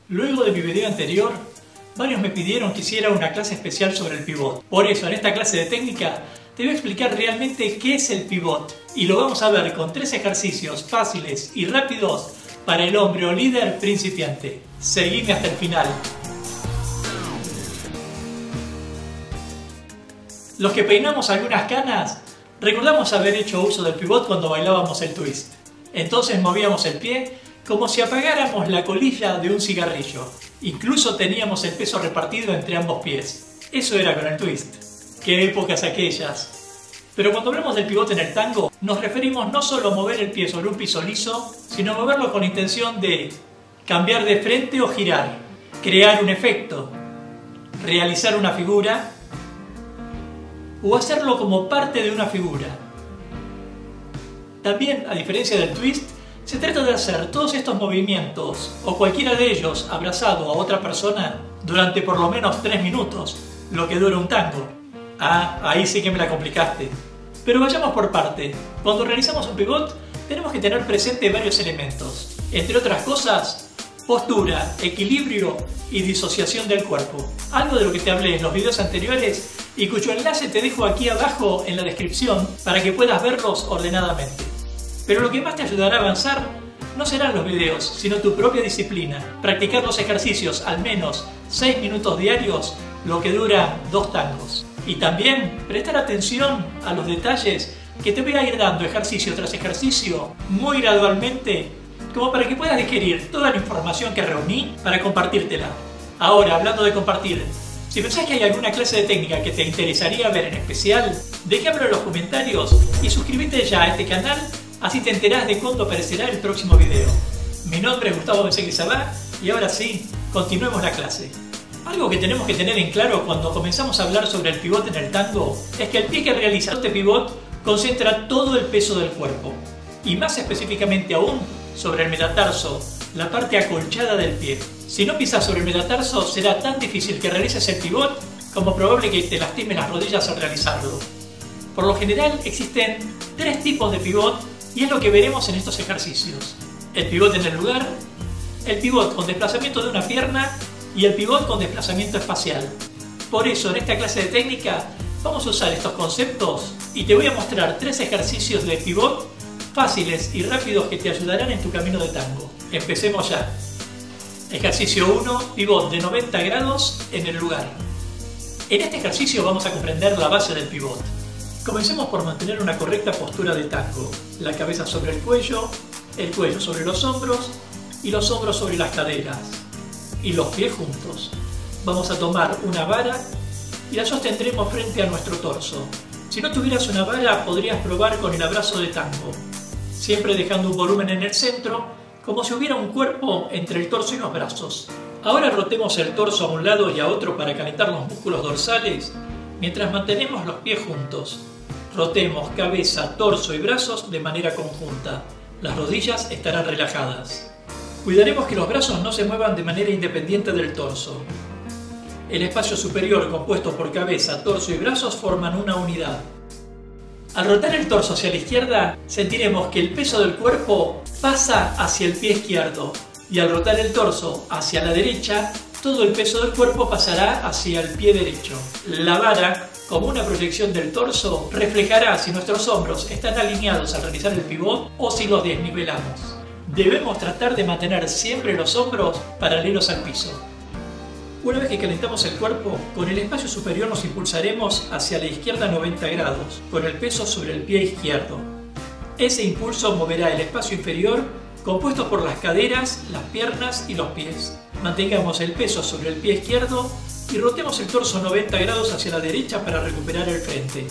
Luego de mi video anterior, varios me pidieron que hiciera una clase especial sobre el pivot. Por eso, en esta clase de técnica, te voy a explicar realmente qué es el pivot. Y lo vamos a ver con 3 ejercicios fáciles y rápidos para el hombre o líder principiante. Seguime hasta el final. Los que peinamos algunas canas, recordamos haber hecho uso del pivot cuando bailábamos el twist. Entonces movíamos el pie como si apagáramos la colilla de un cigarrillo. Incluso teníamos el peso repartido entre ambos pies. Eso era con el twist. ¡Qué épocas aquellas! Pero cuando hablamos del pivot en el tango, nos referimos no solo a mover el pie sobre un piso liso, sino a moverlo con intención de cambiar de frente o girar, crear un efecto, realizar una figura o hacerlo como parte de una figura. También, a diferencia del twist, se trata de hacer todos estos movimientos, o cualquiera de ellos abrazado a otra persona, durante por lo menos 3 minutos, lo que dura un tango. Ah, ahí sí que me la complicaste. Pero vayamos por parte. Cuando realizamos un pivot, tenemos que tener presente varios elementos. Entre otras cosas, postura, equilibrio y disociación del cuerpo. Algo de lo que te hablé en los videos anteriores y cuyo enlace te dejo aquí abajo en la descripción para que puedas verlos ordenadamente. Pero lo que más te ayudará a avanzar no serán los videos, sino tu propia disciplina. Practicar los ejercicios al menos 6 minutos diarios, lo que dura 2 tangos. Y también prestar atención a los detalles que te voy a ir dando ejercicio tras ejercicio, muy gradualmente, como para que puedas digerir toda la información que reuní para compartírtela. Ahora, hablando de compartir, si pensás que hay alguna clase de técnica que te interesaría ver en especial, déjamelo en los comentarios y suscríbete ya a este canal. Así te enterás de cuándo aparecerá el próximo video. Mi nombre es Gustavo Benseguizabá y ahora sí, continuemos la clase. Algo que tenemos que tener en claro cuando comenzamos a hablar sobre el pivot en el tango es que el pie que realiza este pivot concentra todo el peso del cuerpo y más específicamente aún sobre el metatarso, la parte acolchada del pie. Si no pisas sobre el metatarso será tan difícil que realices el pivot como probable que te lastimes las rodillas al realizarlo. Por lo general existen 3 tipos de pivot y es lo que veremos en estos ejercicios. El pivot en el lugar, el pivot con desplazamiento de una pierna y el pivot con desplazamiento espacial. Por eso en esta clase de técnica vamos a usar estos conceptos y te voy a mostrar 3 ejercicios de pivot fáciles y rápidos que te ayudarán en tu camino de tango. Empecemos ya. Ejercicio 1, pivot de 90 grados en el lugar. En este ejercicio vamos a comprender la base del pivot. Comencemos por mantener una correcta postura de tango, la cabeza sobre el cuello sobre los hombros y los hombros sobre las caderas, y los pies juntos. Vamos a tomar una vara y la sostendremos frente a nuestro torso. Si no tuvieras una vara, podrías probar con el abrazo de tango, siempre dejando un volumen en el centro, como si hubiera un cuerpo entre el torso y los brazos. Ahora rotemos el torso a un lado y a otro para calentar los músculos dorsales, mientras mantenemos los pies juntos. Rotemos cabeza, torso y brazos de manera conjunta. Las rodillas estarán relajadas. Cuidaremos que los brazos no se muevan de manera independiente del torso. El espacio superior compuesto por cabeza, torso y brazos forman una unidad. Al rotar el torso hacia la izquierda, sentiremos que el peso del cuerpo pasa hacia el pie izquierdo y al rotar el torso hacia la derecha, todo el peso del cuerpo pasará hacia el pie derecho. La vara, como una proyección del torso, reflejará si nuestros hombros están alineados al realizar el pivot o si los desnivelamos. Debemos tratar de mantener siempre los hombros paralelos al piso. Una vez que calentamos el cuerpo, con el espacio superior nos impulsaremos hacia la izquierda 90 grados, con el peso sobre el pie izquierdo. Ese impulso moverá el espacio inferior, compuesto por las caderas, las piernas y los pies. Mantengamos el peso sobre el pie izquierdo y rotemos el torso 90 grados hacia la derecha para recuperar el frente.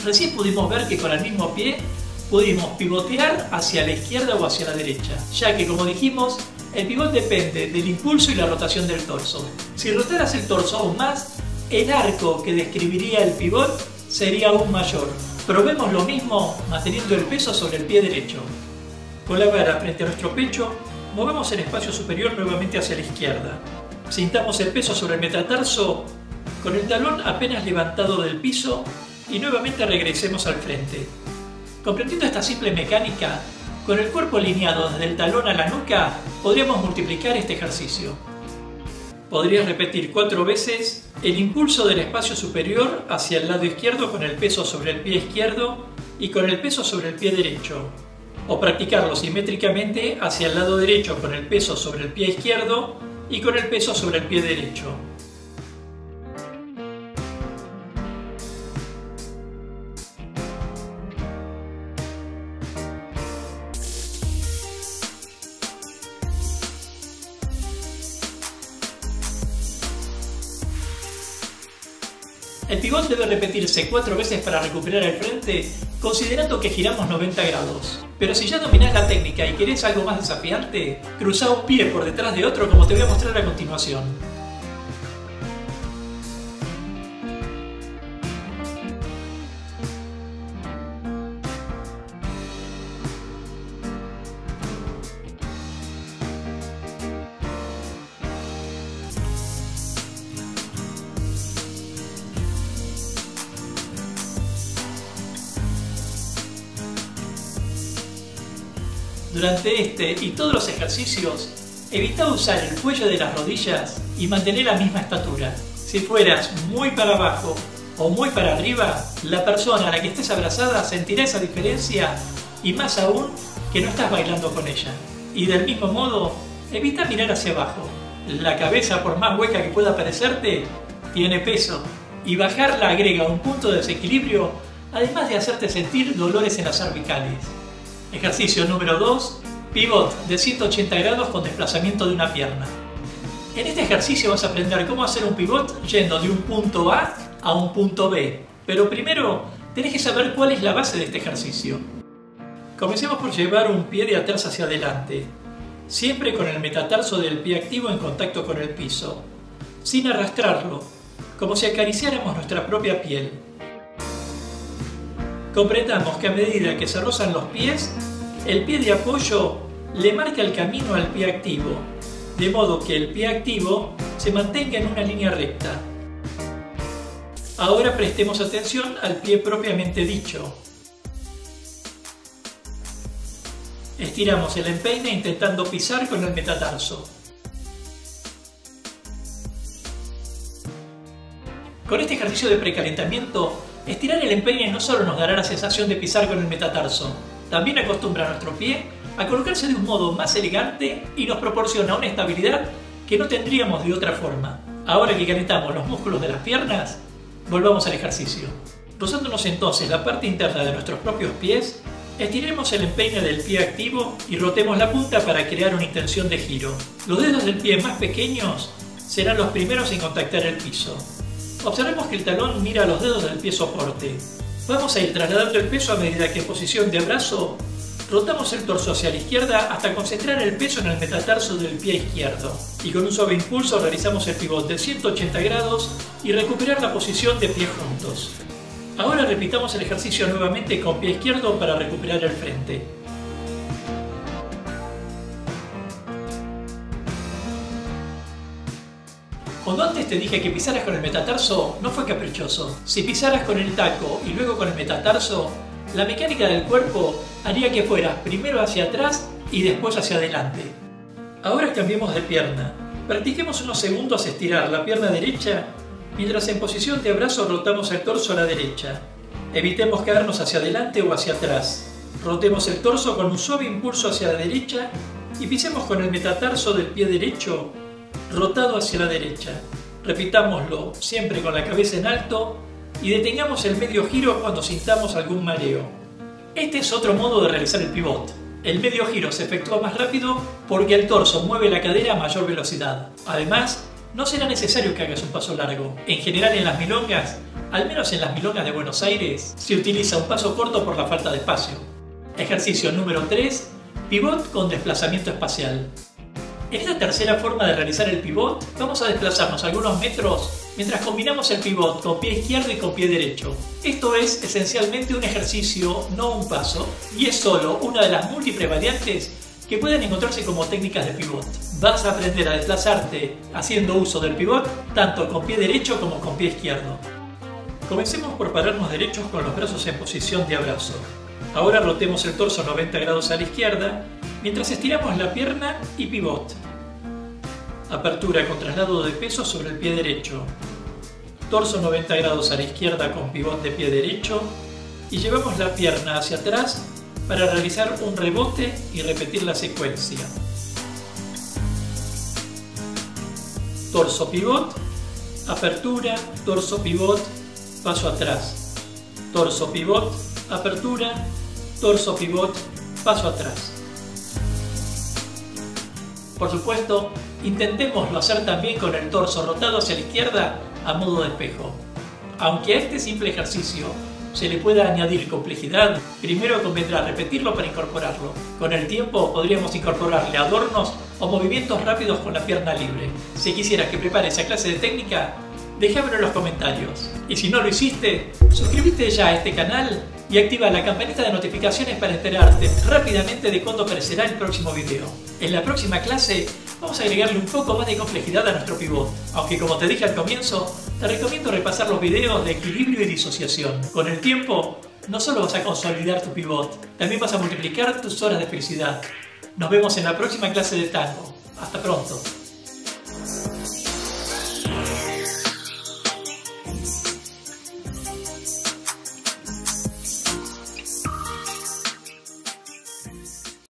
Recién pudimos ver que con el mismo pie pudimos pivotear hacia la izquierda o hacia la derecha, ya que, como dijimos, el pivot depende del impulso y la rotación del torso. Si rotaras el torso aún más, el arco que describiría el pivot sería aún mayor. Probemos lo mismo manteniendo el peso sobre el pie derecho. Con la vara frente a nuestro pecho, movemos el espacio superior nuevamente hacia la izquierda. Sintamos el peso sobre el metatarso con el talón apenas levantado del piso y nuevamente regresemos al frente. Comprendiendo esta simple mecánica, Con el cuerpo alineado desde el talón a la nuca, podríamos multiplicar este ejercicio. Podrías repetir 4 veces el impulso del espacio superior hacia el lado izquierdo con el peso sobre el pie izquierdo y con el peso sobre el pie derecho. O practicarlo simétricamente hacia el lado derecho con el peso sobre el pie izquierdo y con el peso sobre el pie derecho. El pivot debe repetirse 4 veces para recuperar el frente, considerando que giramos 90 grados. Pero si ya dominás la técnica y querés algo más desafiante, cruzá un pie por detrás de otro como te voy a mostrar a continuación. Durante este y todos los ejercicios, evita usar el cuello de las rodillas y mantener la misma estatura. Si fueras muy para abajo o muy para arriba, la persona a la que estés abrazada sentirá esa diferencia y más aún que no estás bailando con ella. Y del mismo modo, evita mirar hacia abajo. La cabeza, por más hueca que pueda parecerte, tiene peso y bajarla agrega un punto de desequilibrio, además de hacerte sentir dolores en las cervicales. Ejercicio número 2, pivot de 180 grados con desplazamiento de una pierna. En este ejercicio vas a aprender cómo hacer un pivot yendo de un punto A un punto B. Pero primero tenés que saber cuál es la base de este ejercicio. Comencemos por llevar un pie de atrás hacia adelante, siempre con el metatarso del pie activo en contacto con el piso, sin arrastrarlo, como si acariciáramos nuestra propia piel. Comprendamos que a medida que se rozan los pies, el pie de apoyo le marca el camino al pie activo, de modo que el pie activo se mantenga en una línea recta. Ahora prestemos atención al pie propiamente dicho. Estiramos el empeine intentando pisar con el metatarso. Con este ejercicio de precalentamiento, estirar el empeine no solo nos dará la sensación de pisar con el metatarso, también acostumbra a nuestro pie a colocarse de un modo más elegante y nos proporciona una estabilidad que no tendríamos de otra forma. Ahora que calentamos los músculos de las piernas, volvamos al ejercicio. Rozándonos entonces la parte interna de nuestros propios pies, estiremos el empeine del pie activo y rotemos la punta para crear una intención de giro. Los dedos del pie más pequeños serán los primeros en contactar el piso. Observemos que el talón mira a los dedos del pie soporte. Vamos a ir trasladando el peso a medida que en posición de abrazo rotamos el torso hacia la izquierda hasta concentrar el peso en el metatarso del pie izquierdo. Y con un suave impulso realizamos el pivot de 180 grados y recuperar la posición de pie juntos. Ahora repitamos el ejercicio nuevamente con pie izquierdo para recuperar el frente. Cuando antes te dije que pisaras con el metatarso, no fue caprichoso. Si pisaras con el taco y luego con el metatarso, la mecánica del cuerpo haría que fueras primero hacia atrás y después hacia adelante. Ahora cambiemos de pierna. Practiquemos unos segundos estirar la pierna derecha, mientras en posición de abrazo rotamos el torso a la derecha. Evitemos caernos hacia adelante o hacia atrás. Rotemos el torso con un suave impulso hacia la derecha y pisemos con el metatarso del pie derecho rotado hacia la derecha. Repitámoslo siempre con la cabeza en alto y detengamos el medio giro cuando sintamos algún mareo. Este es otro modo de realizar el pivot. El medio giro se efectúa más rápido porque el torso mueve la cadera a mayor velocidad. Además, no será necesario que hagas un paso largo. En general en las milongas, al menos en las milongas de Buenos Aires, se utiliza un paso corto por la falta de espacio. Ejercicio número 3. Pivot con desplazamiento espacial. En esta tercera forma de realizar el pivot, vamos a desplazarnos algunos metros mientras combinamos el pivot con pie izquierdo y con pie derecho. Esto es esencialmente un ejercicio, no un paso, y es solo una de las múltiples variantes que pueden encontrarse como técnicas de pivot. Vas a aprender a desplazarte haciendo uso del pivot tanto con pie derecho como con pie izquierdo. Comencemos por pararnos derechos con los brazos en posición de abrazo. Ahora rotemos el torso 90 grados a la izquierda, mientras estiramos la pierna y pivot. Apertura con traslado de peso sobre el pie derecho. Torso 90 grados a la izquierda con pivot de pie derecho y llevamos la pierna hacia atrás para realizar un rebote y repetir la secuencia. Torso pivot, apertura, torso pivot, paso atrás. Torso pivot, apertura, torso pivot, paso atrás. Por supuesto, intentémoslo hacer también con el torso rotado hacia la izquierda a modo de espejo. Aunque a este simple ejercicio se le pueda añadir complejidad, primero convendrá repetirlo para incorporarlo. Con el tiempo podríamos incorporarle adornos o movimientos rápidos con la pierna libre. Si quisieras que prepare esa clase de técnica, déjamelo en los comentarios. Y si no lo hiciste, suscríbete ya a este canal y activa la campanita de notificaciones para enterarte rápidamente de cuándo aparecerá el próximo video. En la próxima clase vamos a agregarle un poco más de complejidad a nuestro pivot, aunque como te dije al comienzo, te recomiendo repasar los videos de equilibrio y disociación. Con el tiempo, no solo vas a consolidar tu pivot, también vas a multiplicar tus horas de felicidad. Nos vemos en la próxima clase de tango. Hasta pronto.